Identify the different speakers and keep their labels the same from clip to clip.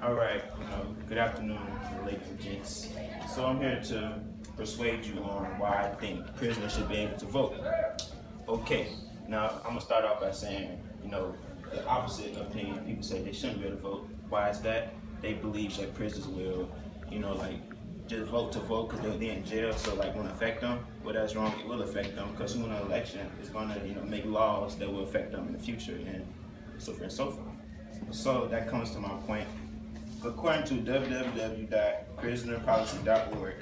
Speaker 1: All right, good afternoon, ladies and gents. So I'm here to persuade you on why I think prisoners should be able to vote. Okay, now I'm gonna start off by saying, the opposite opinion. People say they shouldn't be able to vote. Why is that? They believe that prisoners will, like just vote to vote because they're in jail, so like won't affect them. Well, that's wrong. It will affect them because who in an election is gonna, make laws that will affect them in the future and so forth and so forth. So that comes to my point. According to www.prisonerpolicy.org,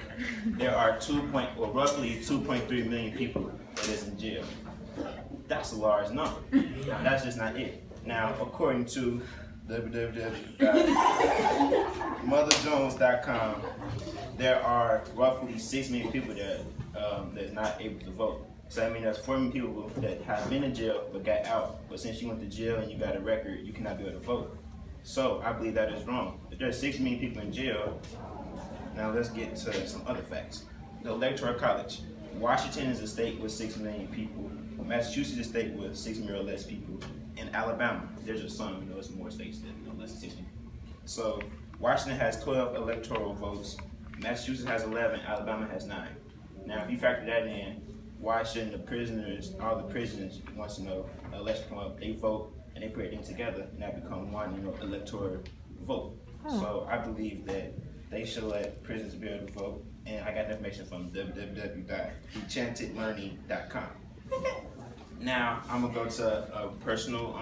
Speaker 1: there are roughly 2.3 million people that is in jail. That's a large number. Now, that's just not it. Now, according to www.motherjones.com, there are roughly 6 million people that's not able to vote. So that means there's 4 million people that have been in jail but got out. But since you went to jail and you got a record, you cannot be able to vote. So I believe that is wrong. If there's 6 million people in jail, now let's get to some other facts. The Electoral College. Washington is a state with 6 million people. Massachusetts is a state with 6 million or less people. In Alabama, there's just some, it's more states that less than 6 million. So Washington has 12 electoral votes. Massachusetts has 11. Alabama has 9. Now, if you factor that in, why shouldn't all the prisoners, once an election come up, they vote and they put everything together and that become one, electoral vote. So I believe that they should let prisoners be able to vote. And I got the information from www.enchantedlearning.com. Now I'm gonna go to a personal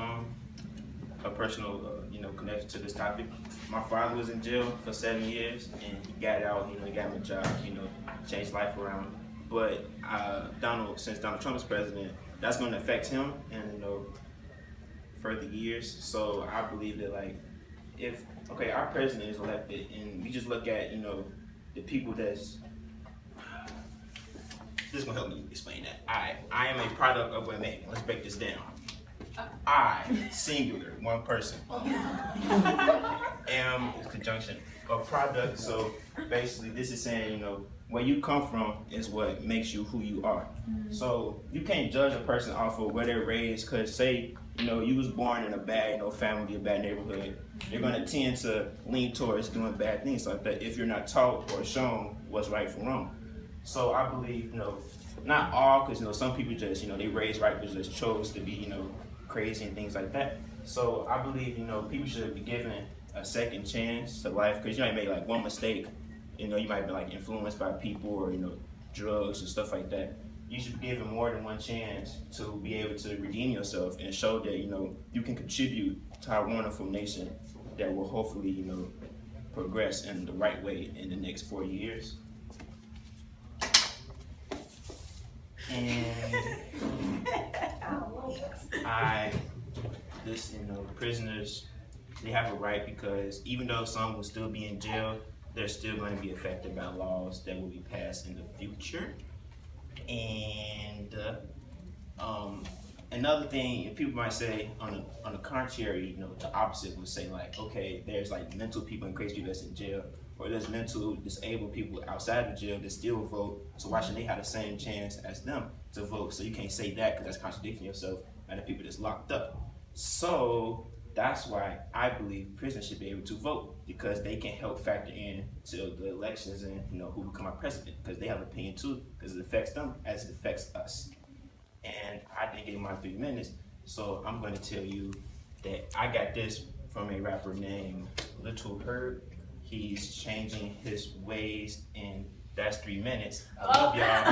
Speaker 1: connection to this topic. My father was in jail for 7 years and he got out. He got him a job. Changed life around. But since Donald Trump is president, that's going to affect him and further years. So I believe that our president is elected, and we just look at the people that's. This is gonna help me explain that. I am a product of what made me. Let's break this down. I, singular, one person, am conjunction a product. So basically, this is saying where you come from is what makes you who you are. So you can't judge a person off of where they're raised. Cause say you was born in a bad family, a bad neighborhood, you're gonna tend to lean towards doing bad things like that if you're not taught or shown what's right from wrong. So I believe not all, because some people just they raised right but just chose to be crazy and things like that. So I believe people should be given a second chance to life, because you might make one mistake, you might be influenced by people or drugs and stuff like that. You should be given more than one chance to be able to redeem yourself and show that you can contribute to our wonderful nation that will hopefully progress in the right way in the next 4 years. And prisoners, they have a right, because even though some will still be in jail, they're still going to be affected by laws that will be passed in the future. And another thing, people might say on the contrary, the opposite would say okay, there's mental people and crazy people that's in jail, or there's mental disabled people outside of jail that still vote. So why shouldn't they have the same chance as them to vote? So you can't say that, because that's contradicting yourself by the people that's locked up. So that's why I believe prisoners should be able to vote, because they can help factor in to the elections and who become our president, because they have an opinion too, because it affects them as it affects us. And I didn't get my 3 minutes, so I'm going to tell you that I got this from a rapper named Little Herb. He's changing his ways, and that's 3 minutes. I love y'all.